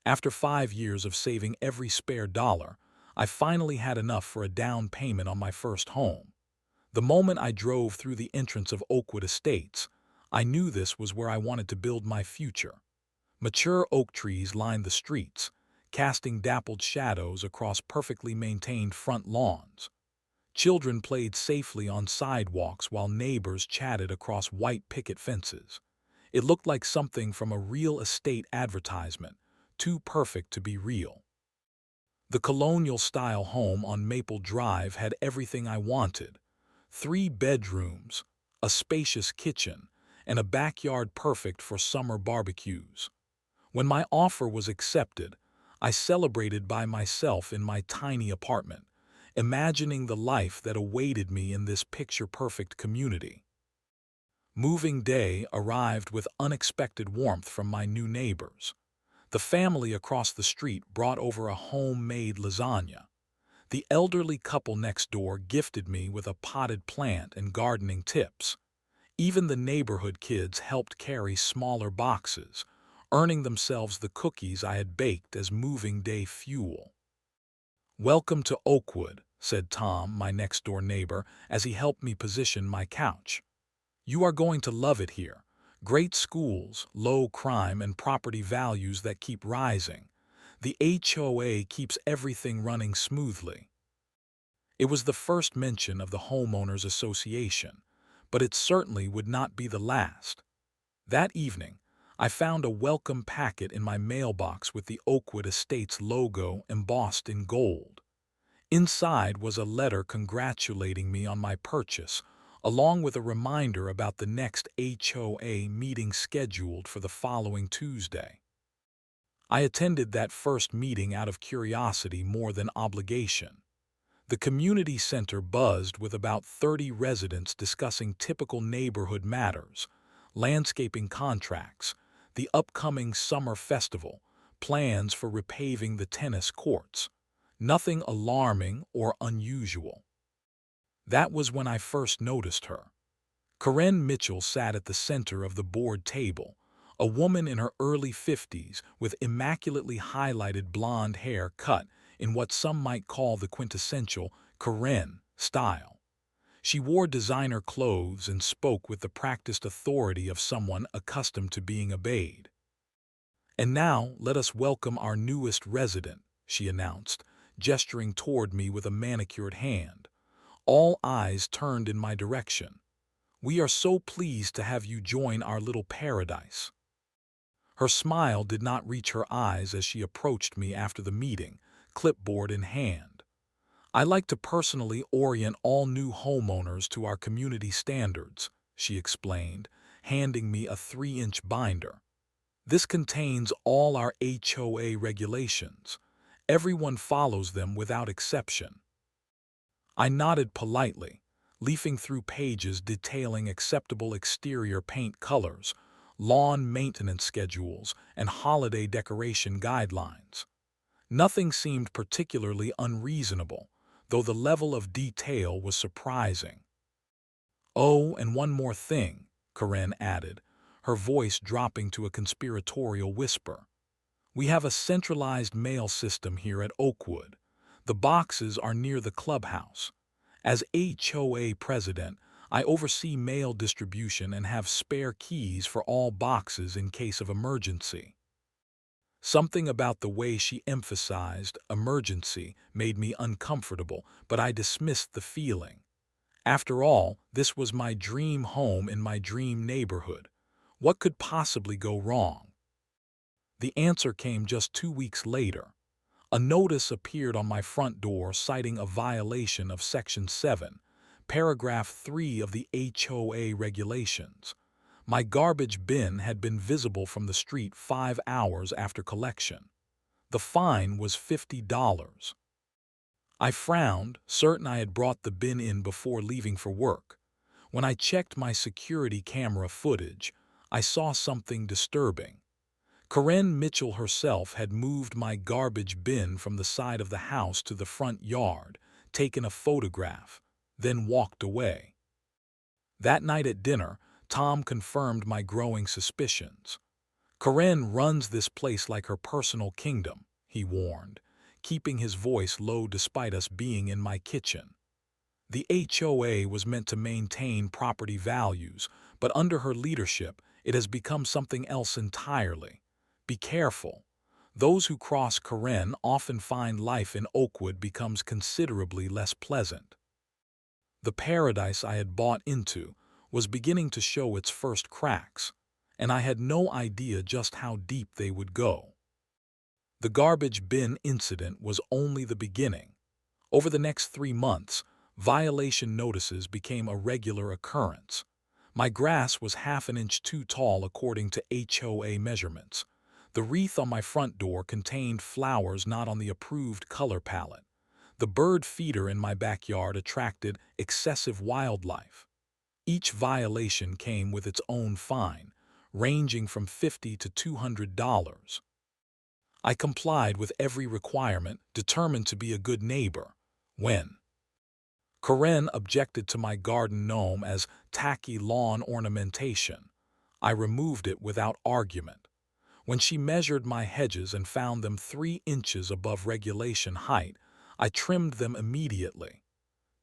After 5 years of saving every spare dollar, I finally had enough for a down payment on my first home. The moment I drove through the entrance of Oakwood Estates, I knew this was where I wanted to build my future. Mature oak trees lined the streets, casting dappled shadows across perfectly maintained front lawns. Children played safely on sidewalks while neighbors chatted across white picket fences. It looked like something from a real estate advertisement, too perfect to be real. The colonial-style home on Maple Drive had everything I wanted: 3 bedrooms, a spacious kitchen, and a backyard perfect for summer barbecues. When my offer was accepted, I celebrated by myself in my tiny apartment, imagining the life that awaited me in this picture-perfect community. Moving day arrived with unexpected warmth from my new neighbors. The family across the street brought over a homemade lasagna. The elderly couple next door gifted me with a potted plant and gardening tips. Even the neighborhood kids helped carry smaller boxes, earning themselves the cookies I had baked as moving day fuel. "Welcome to Oakwood," said Tom, my next-door neighbor, as he helped me position my couch. "You are going to love it here. Great schools, low crime, and property values that keep rising. The HOA keeps everything running smoothly." It was the first mention of the Homeowners Association, but it certainly would not be the last. That evening, I found a welcome packet in my mailbox with the Oakwood Estates logo embossed in gold. Inside was a letter congratulating me on my purchase, along with a reminder about the next HOA meeting scheduled for the following Tuesday. I attended that first meeting out of curiosity more than obligation. The community center buzzed with about 30 residents discussing typical neighborhood matters: landscaping contracts, the upcoming summer festival, plans for repaving the tennis courts. Nothing alarming or unusual. That was when I first noticed her. Karen Mitchell sat at the center of the board table, a woman in her early 50s with immaculately highlighted blonde hair cut in what some might call the quintessential Karen style. She wore designer clothes and spoke with the practiced authority of someone accustomed to being obeyed. "And now let us welcome our newest resident," she announced, gesturing toward me with a manicured hand. All eyes turned in my direction. "We are so pleased to have you join our little paradise." Her smile did not reach her eyes as she approached me after the meeting, clipboard in hand. "I like to personally orient all new homeowners to our community standards," she explained, handing me a 3-inch binder. "This contains all our HOA regulations. Everyone follows them without exception." I nodded politely, leafing through pages detailing acceptable exterior paint colors, lawn maintenance schedules, and holiday decoration guidelines. Nothing seemed particularly unreasonable, though the level of detail was surprising. "Oh, and one more thing," Karen added, her voice dropping to a conspiratorial whisper. "We have a centralized mail system here at Oakwood. The boxes are near the clubhouse. As HOA president, I oversee mail distribution and have spare keys for all boxes in case of emergency." Something about the way she emphasized emergency made me uncomfortable, but I dismissed the feeling. After all, this was my dream home in my dream neighborhood. What could possibly go wrong? The answer came just 2 weeks later. A notice appeared on my front door citing a violation of Section 7, Paragraph 3 of the HOA regulations. My garbage bin had been visible from the street 5 hours after collection. The fine was $50. I frowned, certain I had brought the bin in before leaving for work. When I checked my security camera footage, I saw something disturbing. Karen Mitchell herself had moved my garbage bin from the side of the house to the front yard, taken a photograph, then walked away. That night at dinner, Tom confirmed my growing suspicions. Karen runs this place like her personal kingdom, he warned, keeping his voice low despite us being in my kitchen. The HOA was meant to maintain property values, but under her leadership, it has become something else entirely. Be careful. Those who cross Karen often find life in Oakwood becomes considerably less pleasant. The paradise I had bought into was beginning to show its first cracks, and I had no idea just how deep they would go. The garbage bin incident was only the beginning. Over the next 3 months, violation notices became a regular occurrence. My grass was half an inch too tall according to HOA measurements. The wreath on my front door contained flowers not on the approved color palette. The bird feeder in my backyard attracted excessive wildlife. Each violation came with its own fine, ranging from $50 to $200. I complied with every requirement, determined to be a good neighbor. When Karen objected to my garden gnome as tacky lawn ornamentation, I removed it without argument. When she measured my hedges and found them 3 inches above regulation height, I trimmed them immediately.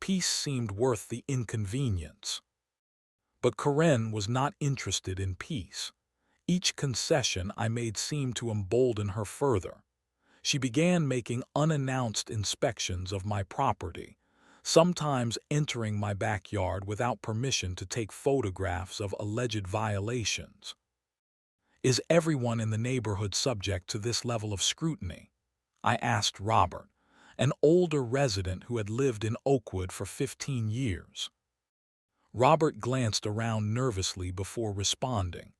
Peace seemed worth the inconvenience. But Karen was not interested in peace. Each concession I made seemed to embolden her further. She began making unannounced inspections of my property, sometimes entering my backyard without permission to take photographs of alleged violations. Is everyone in the neighborhood subject to this level of scrutiny? I asked Robert, an older resident who had lived in Oakwood for 15 years. Robert glanced around nervously before responding.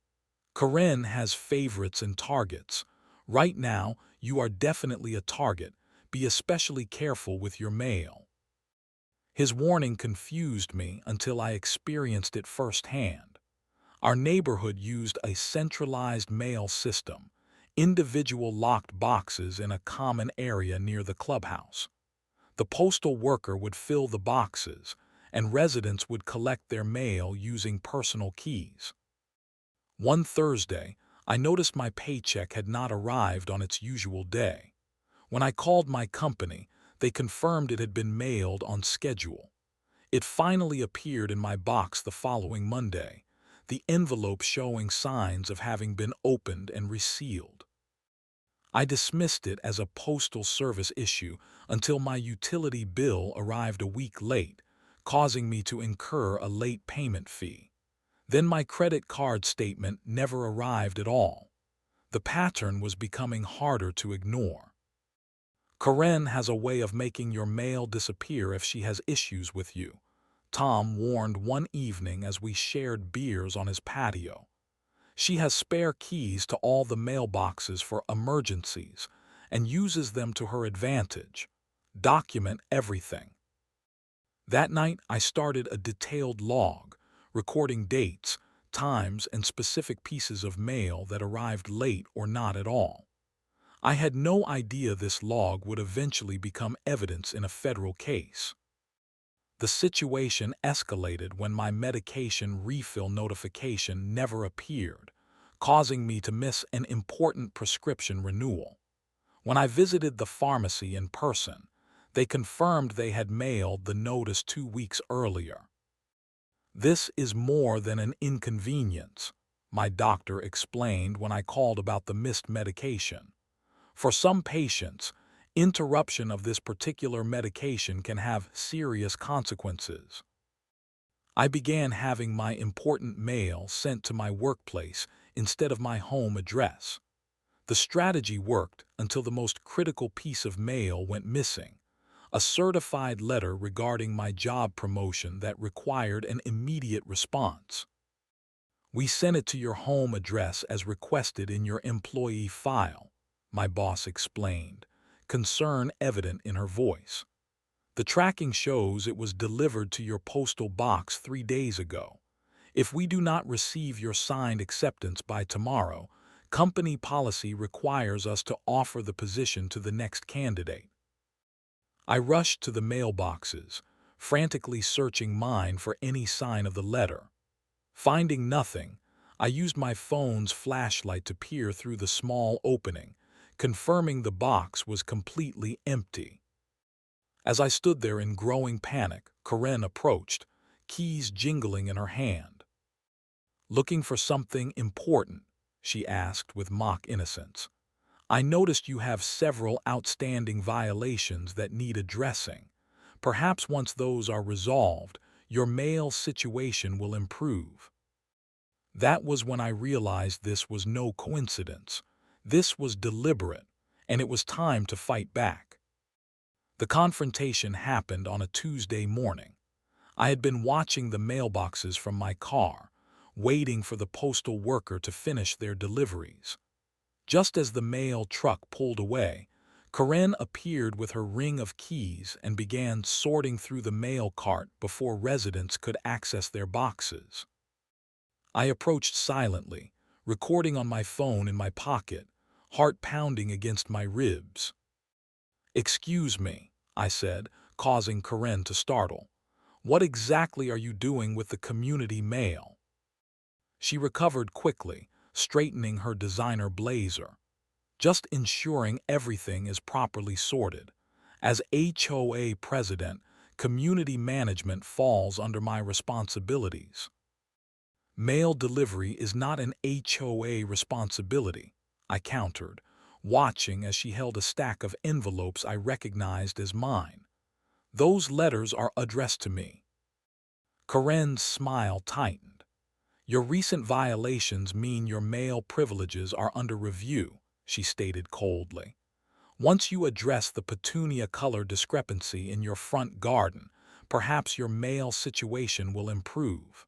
Karen has favorites and targets. Right now, you are definitely a target. Be especially careful with your mail. His warning confused me until I experienced it firsthand. Our neighborhood used a centralized mail system, individual locked boxes in a common area near the clubhouse. The postal worker would fill the boxes, and residents would collect their mail using personal keys. One Thursday, I noticed my paycheck had not arrived on its usual day. When I called my company, they confirmed it had been mailed on schedule. It finally appeared in my box the following Monday, the envelope showing signs of having been opened and resealed. I dismissed it as a postal service issue until my utility bill arrived a week late, causing me to incur a late payment fee. Then my credit card statement never arrived at all. The pattern was becoming harder to ignore. Karen has a way of making your mail disappear if she has issues with you, Tom warned one evening as we shared beers on his patio. She has spare keys to all the mailboxes for emergencies and uses them to her advantage. Document everything. That night, I started a detailed log, recording dates, times, and specific pieces of mail that arrived late or not at all. I had no idea this log would eventually become evidence in a federal case. The situation escalated when my medication refill notification never appeared, causing me to miss an important prescription renewal. When I visited the pharmacy in person, they confirmed they had mailed the notice 2 weeks earlier. This is more than an inconvenience, my doctor explained when I called about the missed medication. For some patients, interruption of this particular medication can have serious consequences. I began having my important mail sent to my workplace instead of my home address. The strategy worked until the most critical piece of mail went missing, a certified letter regarding my job promotion that required an immediate response. We sent it to your home address as requested in your employee file, my boss explained, concern evident in her voice. The tracking shows it was delivered to your postal box 3 days ago. If we do not receive your signed acceptance by tomorrow, company policy requires us to offer the position to the next candidate. I rushed to the mailboxes, frantically searching mine for any sign of the letter. Finding nothing, I used my phone's flashlight to peer through the small opening, confirming the box was completely empty. As I stood there in growing panic, Karen approached, keys jingling in her hand. "Looking for something important?" she asked with mock innocence. "I noticed you have several outstanding violations that need addressing. Perhaps once those are resolved, your mail situation will improve." That was when I realized this was no coincidence. This was deliberate, and it was time to fight back. The confrontation happened on a Tuesday morning. I had been watching the mailboxes from my car, waiting for the postal worker to finish their deliveries. Just as the mail truck pulled away, Karen appeared with her ring of keys and began sorting through the mail cart before residents could access their boxes. I approached silently, recording on my phone in my pocket, heart pounding against my ribs. "Excuse me," I said, causing Karen to startle. "What exactly are you doing with the community mail?" She recovered quickly, straightening her designer blazer. "Just ensuring everything is properly sorted. As HOA president, community management falls under my responsibilities." "Mail delivery is not an HOA responsibility," I countered, watching as she held a stack of envelopes I recognized as mine. "Those letters are addressed to me." Karen's smile tightened. "Your recent violations mean your mail privileges are under review," she stated coldly. "Once you address the petunia color discrepancy in your front garden, perhaps your mail situation will improve."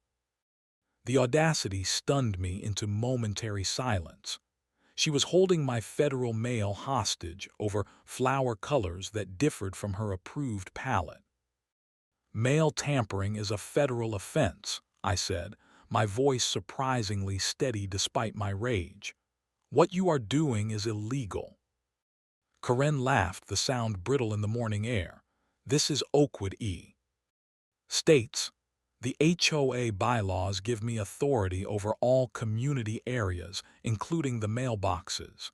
The audacity stunned me into momentary silence. She was holding my federal mail hostage over flower colors that differed from her approved palette. "Mail tampering is a federal offense," I said, my voice surprisingly steady despite my rage. "What you are doing is illegal." Karen laughed, the sound brittle in the morning air. "This is Oakwood States. The HOA bylaws give me authority over all community areas, including the mailboxes.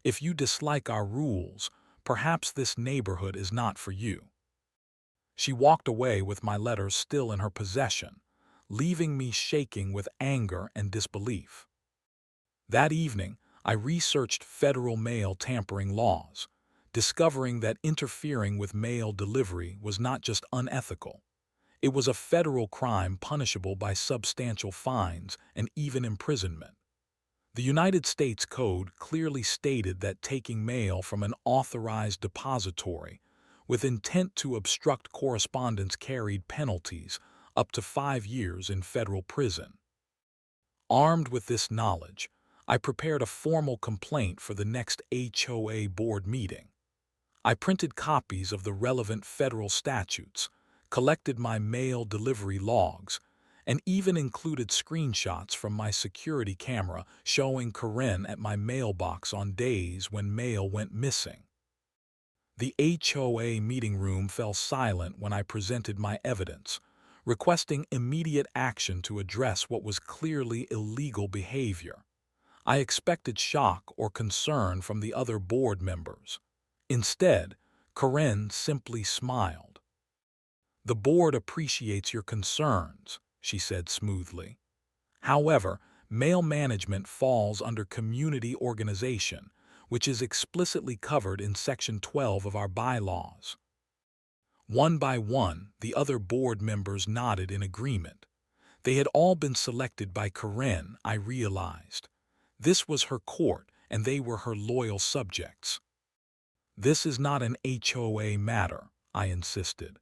If you dislike our rules, perhaps this neighborhood is not for you." She walked away with my letters still in her possession, leaving me shaking with anger and disbelief. That evening, I researched federal mail tampering laws, discovering that interfering with mail delivery was not just unethical. It was a federal crime punishable by substantial fines and even imprisonment. The United States Code clearly stated that taking mail from an authorized depository with intent to obstruct correspondence carried penalties up to 5 years in federal prison. Armed with this knowledge, I prepared a formal complaint for the next HOA board meeting. I printed copies of the relevant federal statutes, collected my mail delivery logs, and even included screenshots from my security camera showing Karen at my mailbox on days when mail went missing. The HOA meeting room fell silent when I presented my evidence, requesting immediate action to address what was clearly illegal behavior. I expected shock or concern from the other board members. Instead, Karen simply smiled. "The board appreciates your concerns," she said smoothly. "However, mail management falls under community organization, which is explicitly covered in Section 12 of our bylaws." One by one, the other board members nodded in agreement. They had all been selected by Karen, I realized. This was her court, and they were her loyal subjects. "This is not an HOA matter," I insisted.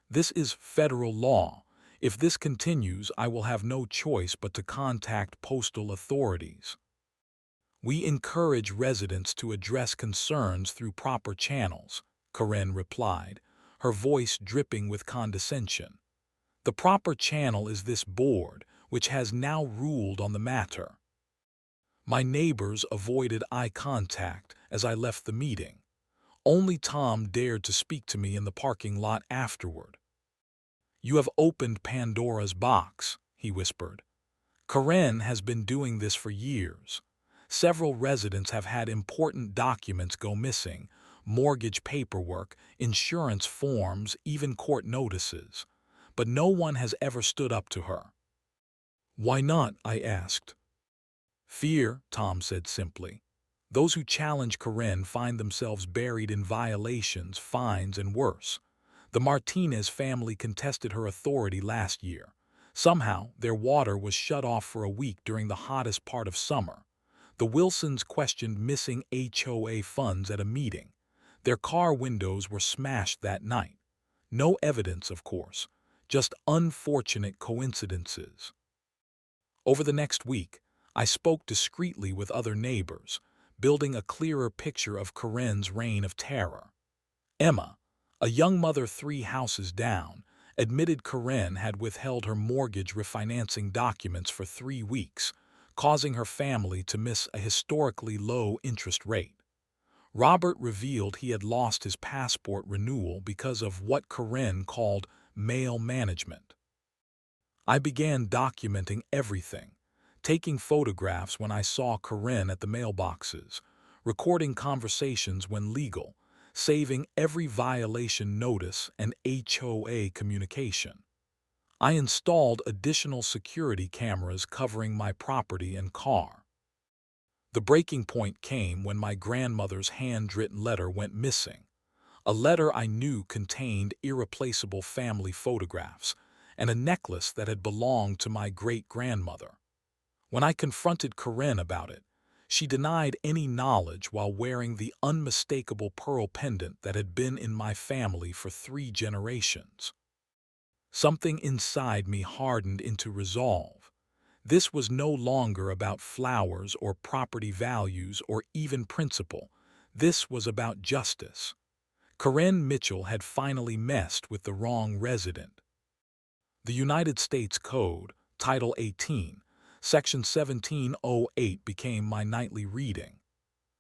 "This is federal law. If this continues, I will have no choice but to contact postal authorities." "We encourage residents to address concerns through proper channels," Karen replied, her voice dripping with condescension. "The proper channel is this board, which has now ruled on the matter." My neighbors avoided eye contact as I left the meeting. Only Tom dared to speak to me in the parking lot afterward. "You have opened Pandora's box," he whispered. Karen has been doing this for years. Several residents have had important documents go missing, mortgage paperwork, insurance forms, even court notices. But no one has ever stood up to her. "Why not?" I asked. "Fear," Tom said simply. "Those who challenge Karen find themselves buried in violations, fines, and worse. The Martinez family contested her authority last year. Somehow, their water was shut off for a week during the hottest part of summer. The Wilsons questioned missing HOA funds at a meeting. Their car windows were smashed that night. No evidence, of course, just unfortunate coincidences." Over the next week, I spoke discreetly with other neighbors, building a clearer picture of Karen's reign of terror. Emma, a young mother 3 houses down, admitted Karen had withheld her mortgage refinancing documents for 3 weeks, causing her family to miss a historically low interest rate. Robert revealed he had lost his passport renewal because of what Karen called mail management. I began documenting everything, taking photographs when I saw Karen at the mailboxes, recording conversations when legal, saving every violation notice and HOA communication. I installed additional security cameras covering my property and car. The breaking point came when my grandmother's handwritten letter went missing, a letter I knew contained irreplaceable family photographs and a necklace that had belonged to my great-grandmother. When I confronted Karen about it, she denied any knowledge while wearing the unmistakable pearl pendant that had been in my family for 3 generations. Something inside me hardened into resolve. This was no longer about flowers or property values or even principle. This was about justice. Karen Mitchell had finally messed with the wrong resident. The United States Code, Title 18, Section 1708 became my nightly reading.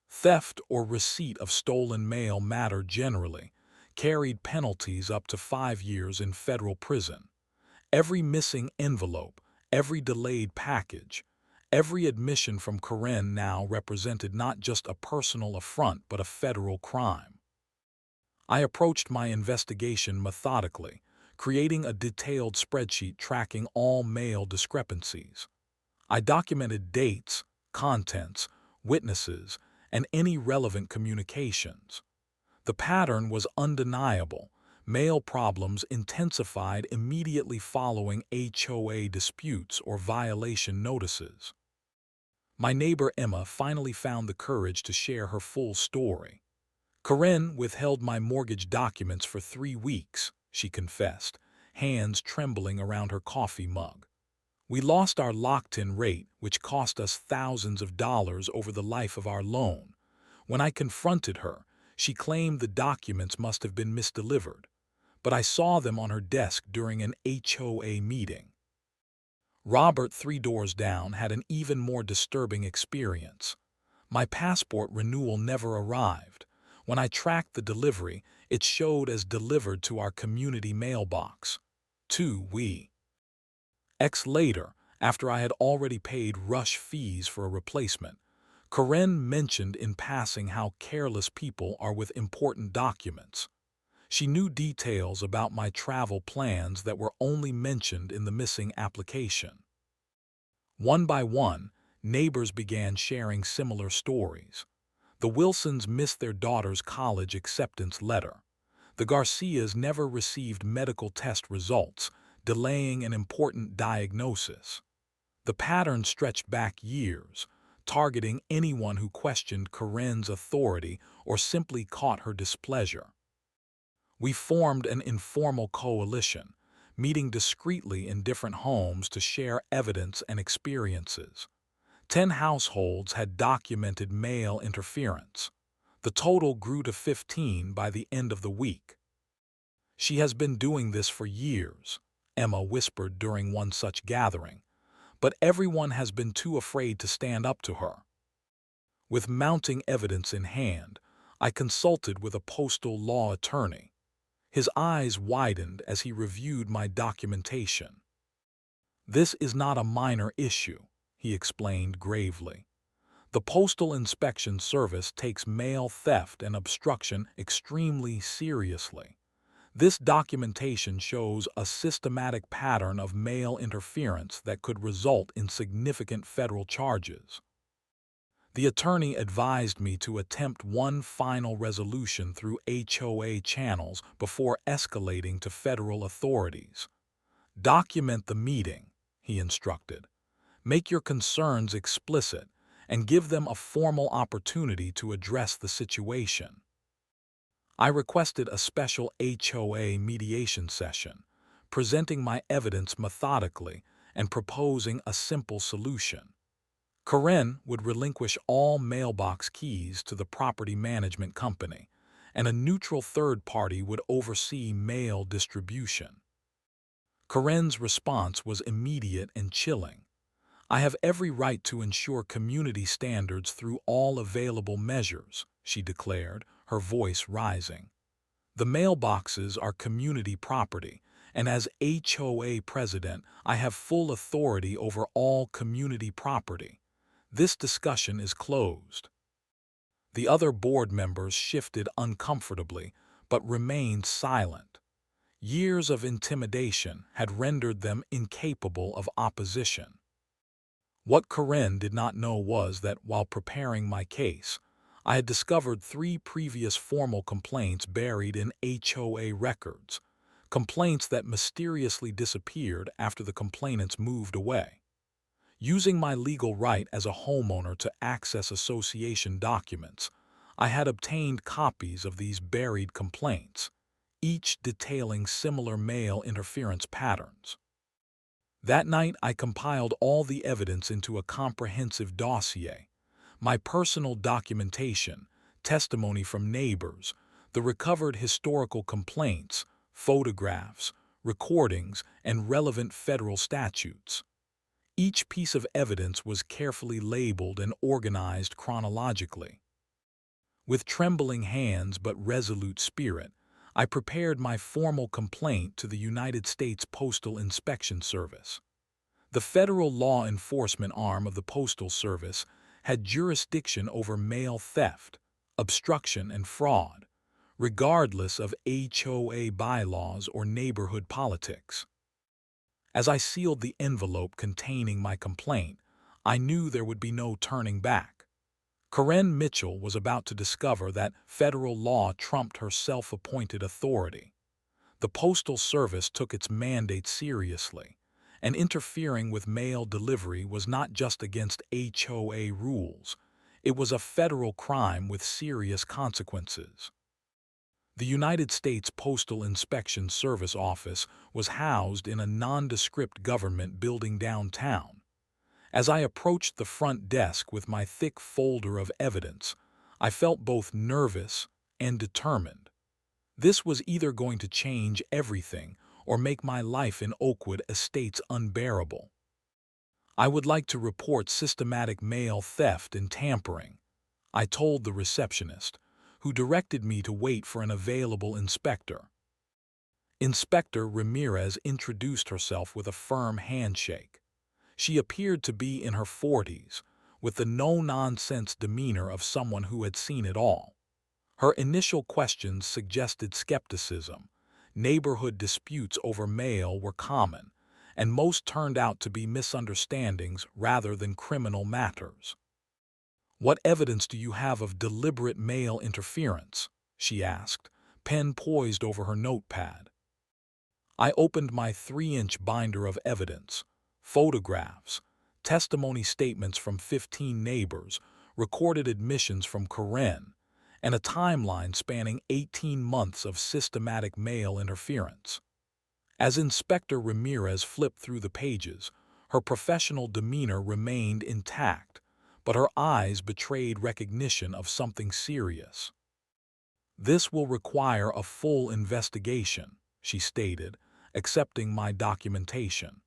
Theft or receipt of stolen mail matter generally carried penalties up to 5 years in federal prison. Every missing envelope, every delayed package, every admission from Karen now represented not just a personal affront but a federal crime. I approached my investigation methodically, creating a detailed spreadsheet tracking all mail discrepancies. I documented dates, contents, witnesses, and any relevant communications. The pattern was undeniable. Mail problems intensified immediately following HOA disputes or violation notices. My neighbor Emma finally found the courage to share her full story. "Karen withheld my mortgage documents for 3 weeks," she confessed, hands trembling around her coffee mug. "We lost our locked-in rate, which cost us thousands of dollars over the life of our loan. When I confronted her, she claimed the documents must have been misdelivered, but I saw them on her desk during an HOA meeting." Robert, 3 doors down, had an even more disturbing experience. My passport renewal never arrived. When I tracked the delivery, it showed as delivered to our community mailbox. 2 weeks later, after I had already paid rush fees for a replacement, Karen mentioned in passing how careless people are with important documents. She knew details about my travel plans that were only mentioned in the missing application. One by one, neighbors began sharing similar stories. The Wilsons missed their daughter's college acceptance letter. The Garcias never received medical test results, delaying an important diagnosis. The pattern stretched back years, targeting anyone who questioned Karen's authority or simply caught her displeasure. We formed an informal coalition, meeting discreetly in different homes to share evidence and experiences. 10 households had documented mail interference. The total grew to 15 by the end of the week. "She has been doing this for years," Emma whispered during one such gathering, "but everyone has been too afraid to stand up to her." With mounting evidence in hand, I consulted with a postal law attorney. His eyes widened as he reviewed my documentation. "This is not a minor issue. he explained gravely. The Postal Inspection Service takes mail theft and obstruction extremely seriously. This documentation shows a systematic pattern of mail interference that could result in significant federal charges. The attorney advised me to attempt one final resolution through HOA channels before escalating to federal authorities. Document the meeting, he instructed. Make your concerns explicit and give them a formal opportunity to address the situation. I requested a special HOA mediation session, presenting my evidence methodically and proposing a simple solution. Karen would relinquish all mailbox keys to the property management company, and a neutral third party would oversee mail distribution. Karen's response was immediate and chilling. I have every right to ensure community standards through all available measures, she declared, her voice rising. The mailboxes are community property, and as HOA president, I have full authority over all community property. This discussion is closed. The other board members shifted uncomfortably, but remained silent. Years of intimidation had rendered them incapable of opposition. What Karen did not know was that while preparing my case, I had discovered 3 previous formal complaints buried in HOA records, complaints that mysteriously disappeared after the complainants moved away. Using my legal right as a homeowner to access association documents, I had obtained copies of these buried complaints, each detailing similar mail interference patterns. That night, I compiled all the evidence into a comprehensive dossier: my personal documentation, testimony from neighbors, the recovered historical complaints, photographs, recordings, and relevant federal statutes. Each piece of evidence was carefully labeled and organized chronologically. With trembling hands but resolute spirit, I prepared my formal complaint to the United States Postal Inspection Service. The federal law enforcement arm of the Postal Service had jurisdiction over mail theft, obstruction, and fraud, regardless of HOA bylaws or neighborhood politics. As I sealed the envelope containing my complaint, I knew there would be no turning back. Karen Mitchell was about to discover that federal law trumped her self-appointed authority. The Postal Service took its mandate seriously, and interfering with mail delivery was not just against HOA rules. It was a federal crime with serious consequences. The United States Postal Inspection Service office was housed in a nondescript government building downtown. As I approached the front desk with my thick folder of evidence, I felt both nervous and determined. This was either going to change everything or make my life in Oakwood Estates unbearable. I would like to report systematic mail theft and tampering, I told the receptionist, who directed me to wait for an available inspector. Inspector Ramirez introduced herself with a firm handshake. She appeared to be in her 40s, with the no-nonsense demeanor of someone who had seen it all. Her initial questions suggested skepticism. Neighborhood disputes over mail were common, and most turned out to be misunderstandings rather than criminal matters. "What evidence do you have of deliberate mail interference?" she asked, pen poised over her notepad. I opened my 3-inch binder of evidence: photographs, testimony statements from 15 neighbors, recorded admissions from Karen, and a timeline spanning 18 months of systematic mail interference. As Inspector Ramirez flipped through the pages, her professional demeanor remained intact, but her eyes betrayed recognition of something serious. "This will require a full investigation," she stated, accepting my documentation.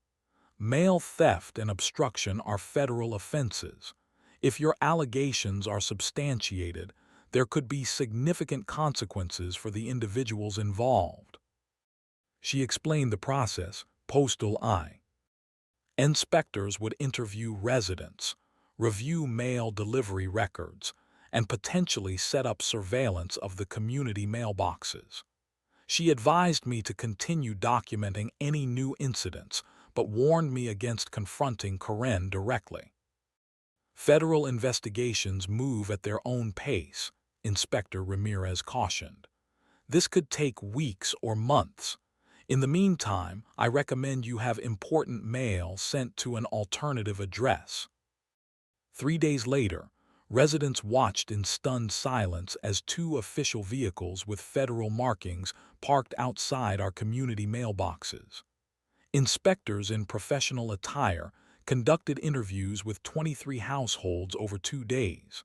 "Mail theft and obstruction are federal offenses. If your allegations are substantiated, there could be significant consequences for the individuals involved." She explained the process: Postal I. Inspectors would interview residents, review mail delivery records, and potentially set up surveillance of the community mailboxes. She advised me to continue documenting any new incidents, but warned me against confronting Karen directly. Federal investigations move at their own pace, Inspector Ramirez cautioned. This could take weeks or months. In the meantime, I recommend you have important mail sent to an alternative address. 3 days later, residents watched in stunned silence as two official vehicles with federal markings parked outside our community mailboxes. Inspectors in professional attire conducted interviews with 23 households over 2 days.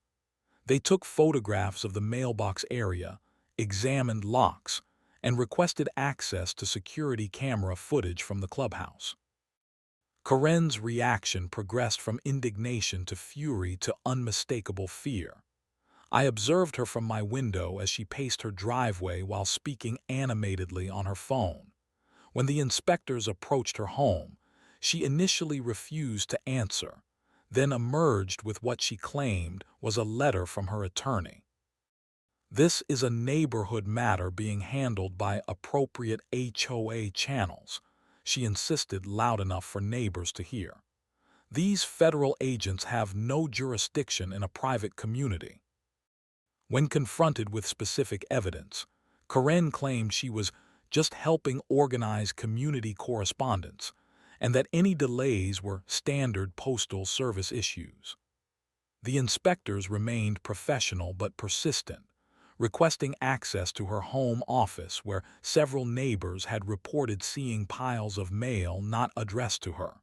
They took photographs of the mailbox area, examined locks, and requested access to security camera footage from the clubhouse. Karen's reaction progressed from indignation to fury to unmistakable fear. I observed her from my window as she paced her driveway while speaking animatedly on her phone. When the inspectors approached her home, she initially refused to answer, then emerged with what she claimed was a letter from her attorney. This is a neighborhood matter being handled by appropriate HOA channels, she insisted loud enough for neighbors to hear. These federal agents have no jurisdiction in a private community. When confronted with specific evidence, Karen claimed she was just helping organize community correspondence and that any delays were standard postal service issues. The inspectors remained professional but persistent, requesting access to her home office where several neighbors had reported seeing piles of mail not addressed to her.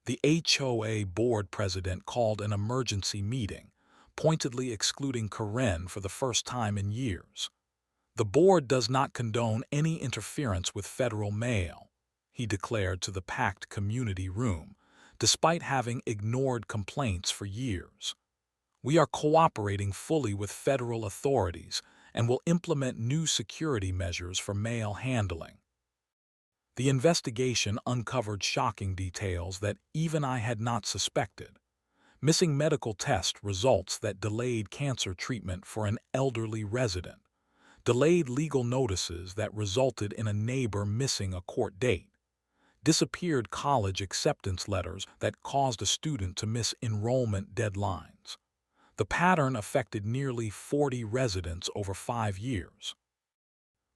The HOA board president called an emergency meeting, pointedly excluding Karen for the first time in years. The board does not condone any interference with federal mail, he declared to the packed community room, despite having ignored complaints for years. We are cooperating fully with federal authorities and will implement new security measures for mail handling. The investigation uncovered shocking details that even I had not suspected. Missing medical test results that delayed cancer treatment for an elderly resident, delayed legal notices that resulted in a neighbor missing a court date, disappeared college acceptance letters that caused a student to miss enrollment deadlines. The pattern affected nearly 40 residents over 5 years.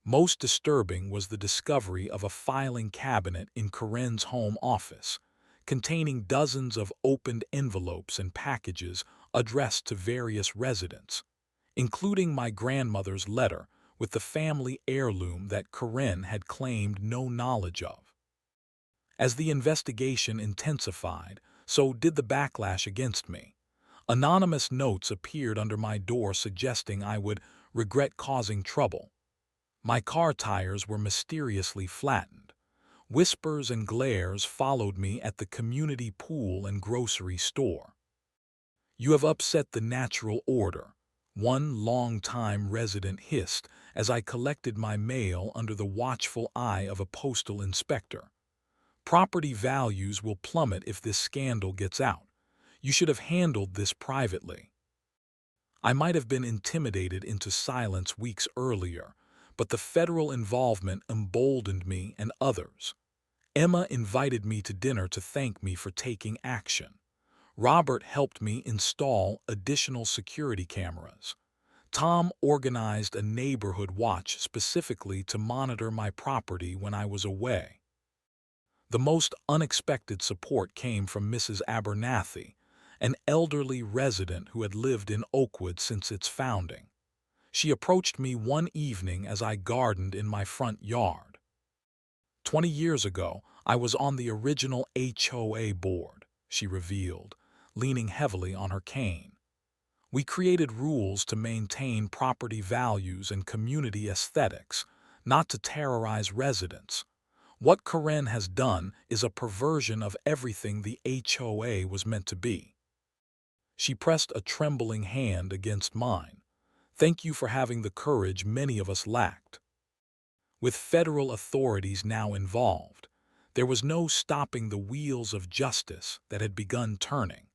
Most disturbing was the discovery of a filing cabinet in Karen's home office, containing dozens of opened envelopes and packages addressed to various residents, including my grandmother's letter with the family heirloom that Karen had claimed no knowledge of. As the investigation intensified, so did the backlash against me. Anonymous notes appeared under my door suggesting I would regret causing trouble. My car tires were mysteriously flattened. Whispers and glares followed me at the community pool and grocery store. You have upset the natural order, one long-time resident hissed as I collected my mail under the watchful eye of a postal inspector. Property values will plummet if this scandal gets out. You should have handled this privately. I might have been intimidated into silence weeks earlier, but the federal involvement emboldened me and others. Emma invited me to dinner to thank me for taking action. Robert helped me install additional security cameras. Tom organized a neighborhood watch specifically to monitor my property when I was away. The most unexpected support came from Mrs. Abernathy, an elderly resident who had lived in Oakwood since its founding. She approached me one evening as I gardened in my front yard. 20 years ago, I was on the original HOA board, she revealed, leaning heavily on her cane. We created rules to maintain property values and community aesthetics, not to terrorize residents. What Karen has done is a perversion of everything the HOA was meant to be. She pressed a trembling hand against mine. Thank you for having the courage many of us lacked. With federal authorities now involved, There was no stopping the wheels of justice that had begun turning.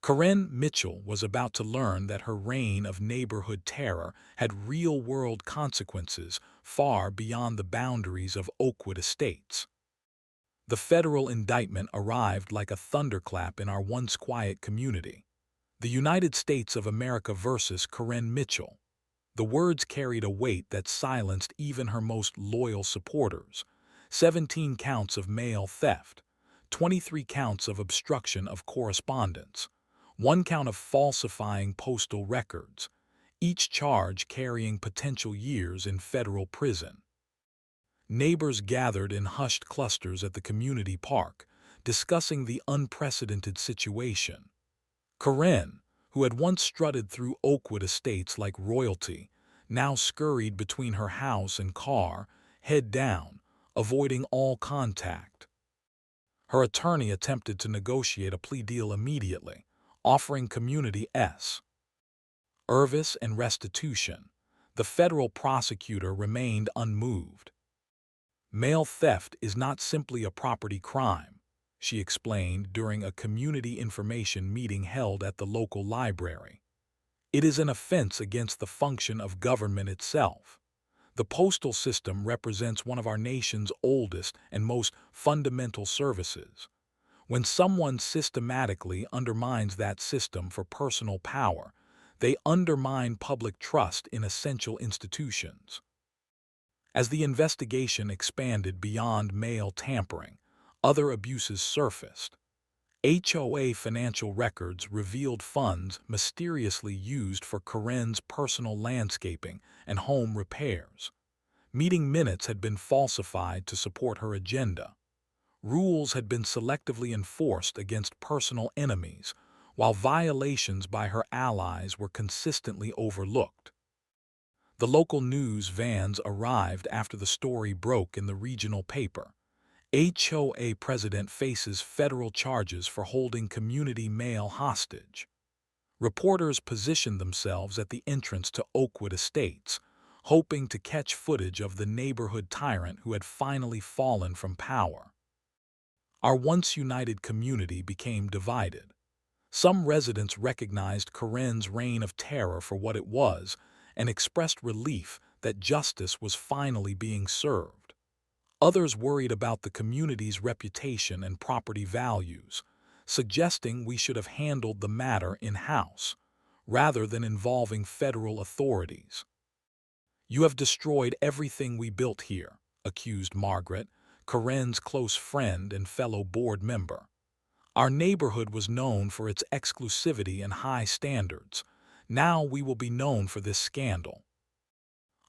Karen Mitchell was about to learn that her reign of neighborhood terror had real-world consequences far beyond the boundaries of Oakwood Estates. The federal indictment arrived like a thunderclap in our once quiet community. The United States of America versus Karen Mitchell. The words carried a weight that silenced even her most loyal supporters. 17 counts of mail theft, 23 counts of obstruction of correspondence, 1 count of falsifying postal records, each charge carrying potential years in federal prison. Neighbors gathered in hushed clusters at the community park, discussing the unprecedented situation. Karen, who had once strutted through Oakwood Estates like royalty, now scurried between her house and car, head down, avoiding all contact. Her attorney attempted to negotiate a plea deal immediately, offering community service and restitution. The federal prosecutor remained unmoved. Mail theft is not simply a property crime, she explained during a community information meeting held at the local library. It is an offense against the function of government itself. The postal system represents one of our nation's oldest and most fundamental services. When someone systematically undermines that system for personal power, they undermine public trust in essential institutions. As the investigation expanded beyond mail tampering, other abuses surfaced. HOA financial records revealed funds mysteriously used for Karen's personal landscaping and home repairs. Meeting minutes had been falsified to support her agenda. Rules had been selectively enforced against personal enemies, while violations by her allies were consistently overlooked. The local news vans arrived after the story broke in the regional paper. HOA president faces federal charges for holding community mail hostage. Reporters positioned themselves at the entrance to Oakwood Estates, hoping to catch footage of the neighborhood tyrant who had finally fallen from power. Our once united community became divided. Some residents recognized Karen's reign of terror for what it was and expressed relief that justice was finally being served. Others worried about the community's reputation and property values, suggesting we should have handled the matter in-house, rather than involving federal authorities. "You have destroyed everything we built here," accused Margaret, Karen's close friend and fellow board member. "Our neighborhood was known for its exclusivity and high standards. Now we will be known for this scandal."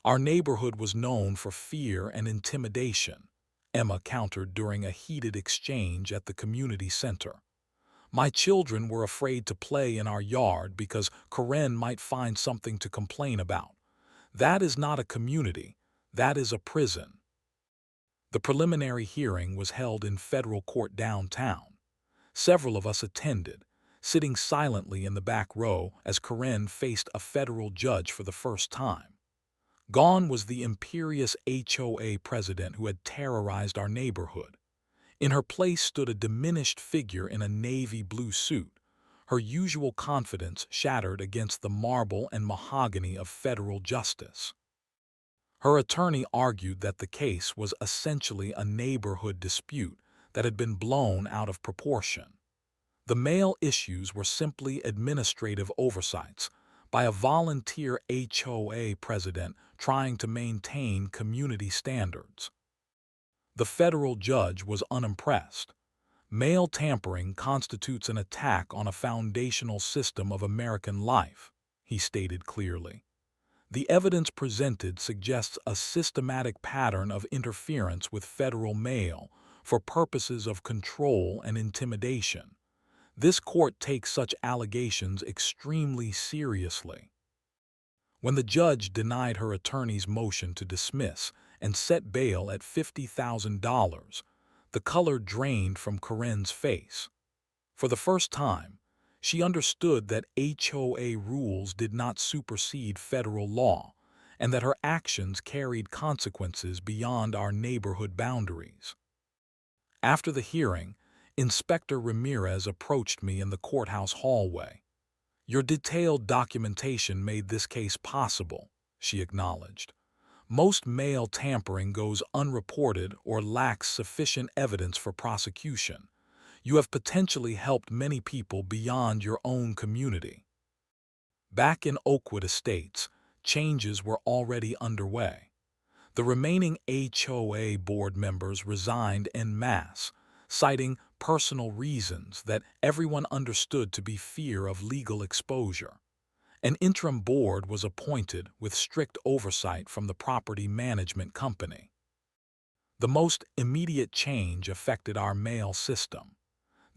"Our neighborhood was known for fear and intimidation," Emma countered during a heated exchange at the community center. "My children were afraid to play in our yard because Karen might find something to complain about. That is not a community, that is a prison." The preliminary hearing was held in federal court downtown. Several of us attended, sitting silently in the back row as Karen faced a federal judge for the first time. Gone was the imperious HOA president who had terrorized our neighborhood. In her place stood a diminished figure in a navy blue suit, her usual confidence shattered against the marble and mahogany of federal justice. Her attorney argued that the case was essentially a neighborhood dispute that had been blown out of proportion. The mail issues were simply administrative oversights by a volunteer HOA president trying to maintain community standards. The federal judge was unimpressed. "Mail tampering constitutes an attack on a foundational system of American life," he stated clearly. "The evidence presented suggests a systematic pattern of interference with federal mail for purposes of control and intimidation. This court takes such allegations extremely seriously." When the judge denied her attorney's motion to dismiss and set bail at $50,000, the color drained from Karen's face. For the first time, she understood that HOA rules did not supersede federal law, and that her actions carried consequences beyond our neighborhood boundaries. After the hearing, Inspector Ramirez approached me in the courthouse hallway. "Your detailed documentation made this case possible," she acknowledged. "Most mail tampering goes unreported or lacks sufficient evidence for prosecution. You have potentially helped many people beyond your own community." Back in Oakwood Estates, changes were already underway. The remaining HOA board members resigned en masse, citing personal reasons that everyone understood to be fear of legal exposure. An interim board was appointed with strict oversight from the property management company. The most immediate change affected our mail system.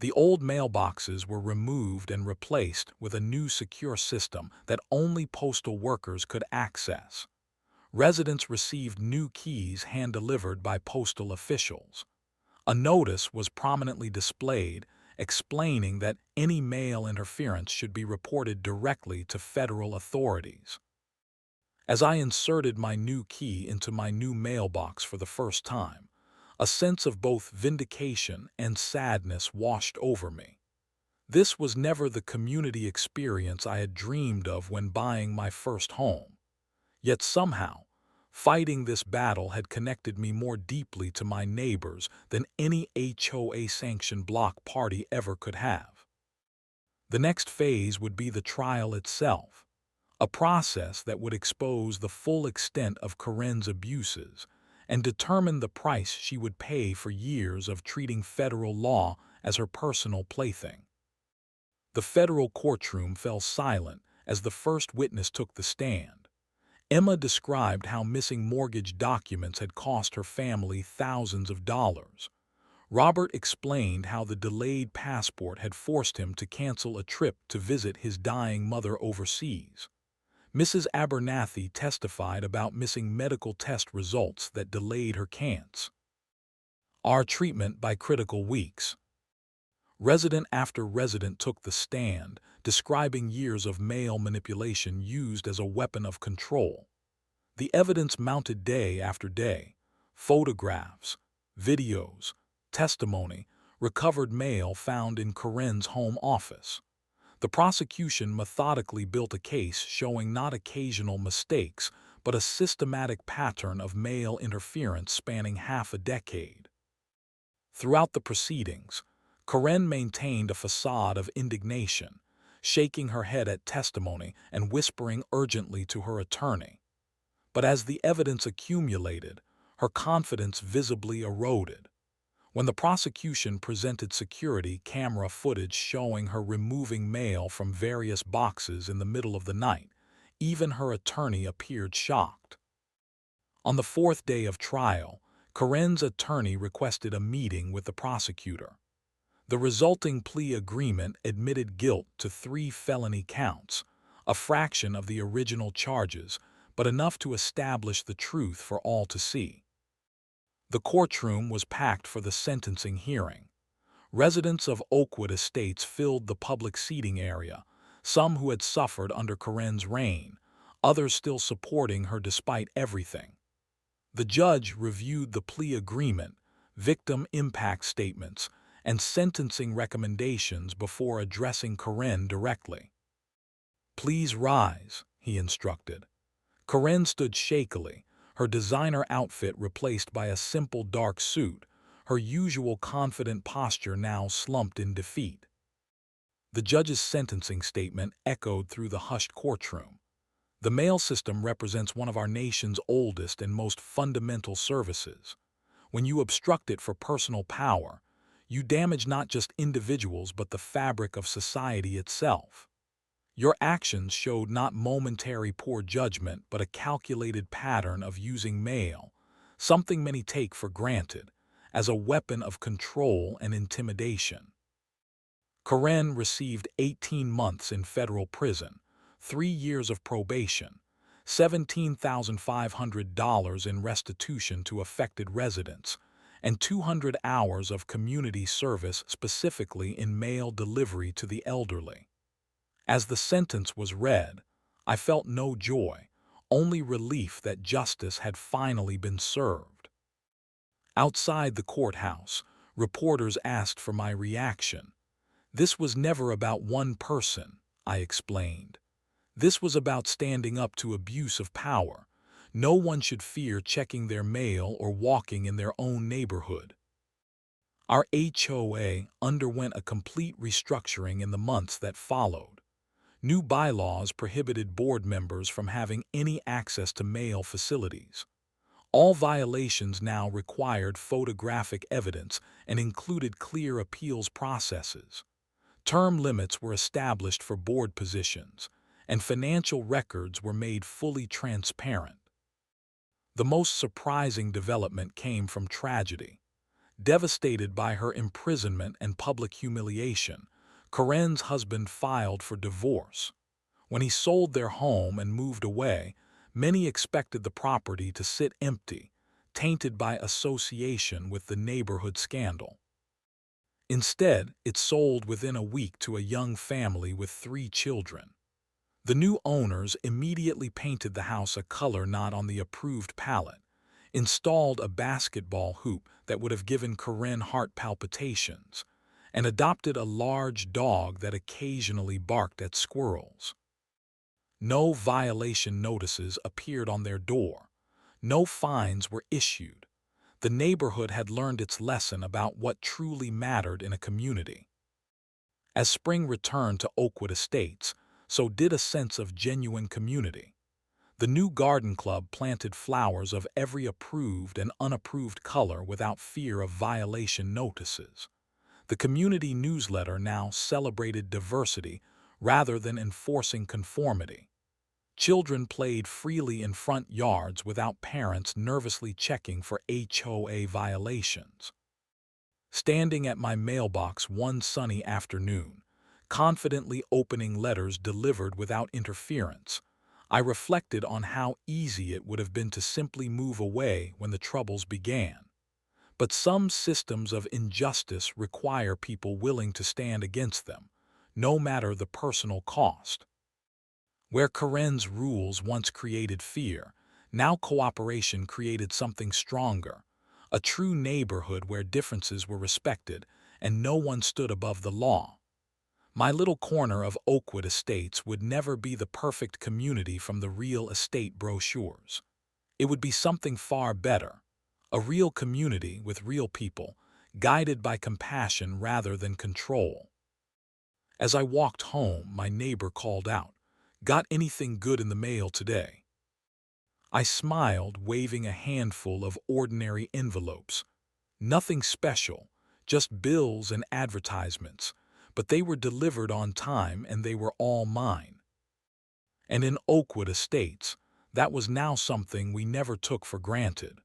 The old mailboxes were removed and replaced with a new secure system that only postal workers could access. Residents received new keys hand-delivered by postal officials. A notice was prominently displayed explaining that any mail interference should be reported directly to federal authorities. As I inserted my new key into my new mailbox for the first time, a sense of both vindication and sadness washed over me. This was never the community experience I had dreamed of when buying my first home. Yet somehow, fighting this battle had connected me more deeply to my neighbors than any HOA-sanctioned block party ever could have. The next phase would be the trial itself, a process that would expose the full extent of Karen's abuses and determine the price she would pay for years of treating federal law as her personal plaything. The federal courtroom fell silent as the first witness took the stand. Emma described how missing mortgage documents had cost her family thousands of dollars. Robert explained how the delayed passport had forced him to cancel a trip to visit his dying mother overseas. Mrs. Abernathy testified about missing medical test results that delayed her cancer. Our treatment by critical weeks. Resident after resident took the stand, describing years of mail manipulation used as a weapon of control. The evidence mounted day after day: photographs, videos, testimony, recovered mail found in Karen's home office. The prosecution methodically built a case showing not occasional mistakes, but a systematic pattern of mail interference spanning half a decade. Throughout the proceedings, Karen maintained a facade of indignation, shaking her head at testimony and whispering urgently to her attorney. But as the evidence accumulated, her confidence visibly eroded. When the prosecution presented security camera footage showing her removing mail from various boxes in the middle of the night, even her attorney appeared shocked. On the fourth day of trial, Karen's attorney requested a meeting with the prosecutor. The resulting plea agreement admitted guilt to 3 felony counts, a fraction of the original charges, but enough to establish the truth for all to see. The courtroom was packed for the sentencing hearing. Residents of Oakwood Estates filled the public seating area, some who had suffered under Karen's reign, others still supporting her despite everything. The judge reviewed the plea agreement, victim impact statements, and sentencing recommendations before addressing Karen directly. "Please rise," he instructed. Karen stood shakily, her designer outfit replaced by a simple dark suit, her usual confident posture now slumped in defeat. The judge's sentencing statement echoed through the hushed courtroom. "The mail system represents one of our nation's oldest and most fundamental services. When you obstruct it for personal power, you damage not just individuals but the fabric of society itself. Your actions showed not momentary poor judgment but a calculated pattern of using mail, something many take for granted, as a weapon of control and intimidation." Karen received 18 months in federal prison, 3 years of probation, $17,500 in restitution to affected residents, and 200 hours of community service specifically in mail delivery to the elderly. As the sentence was read, I felt no joy, only relief that justice had finally been served. Outside the courthouse, Reporters asked for my reaction. This was never about one person, I explained. This was about standing up to abuse of power. No one should fear checking their mail or walking in their own neighborhood. Our HOA underwent a complete restructuring in the months that followed. New bylaws prohibited board members from having any access to mail facilities. All violations now required photographic evidence and included clear appeals processes. Term limits were established for board positions, and financial records were made fully transparent. The most surprising development came from tragedy. Devastated by her imprisonment and public humiliation, Karen's husband filed for divorce. When he sold their home and moved away, many expected the property to sit empty, tainted by association with the neighborhood scandal. Instead, it sold within a week to a young family with 3 children. The new owners immediately painted the house a color not on the approved palette, installed a basketball hoop that would have given Karen heart palpitations, and adopted a large dog that occasionally barked at squirrels. No violation notices appeared on their door. No fines were issued. The neighborhood had learned its lesson about what truly mattered in a community. As spring returned to Oakwood Estates, so did a sense of genuine community. The new garden club planted flowers of every approved and unapproved color without fear of violation notices. The community newsletter now celebrated diversity rather than enforcing conformity. Children played freely in front yards without parents nervously checking for HOA violations. Standing at my mailbox one sunny afternoon, confidently opening letters delivered without interference, I reflected on how easy it would have been to simply move away when the troubles began. But some systems of injustice require people willing to stand against them, no matter the personal cost. Where Karen's rules once created fear, now cooperation created something stronger, a true neighborhood where differences were respected and no one stood above the law. My little corner of Oakwood Estates would never be the perfect community from the real estate brochures. It would be something far better, a real community with real people, guided by compassion rather than control. As I walked home, my neighbor called out, "Got anything good in the mail today?" I smiled, waving a handful of ordinary envelopes. Nothing special, just bills and advertisements, but they were delivered on time and they were all mine. And in Oakwood Estates, that was now something we never took for granted.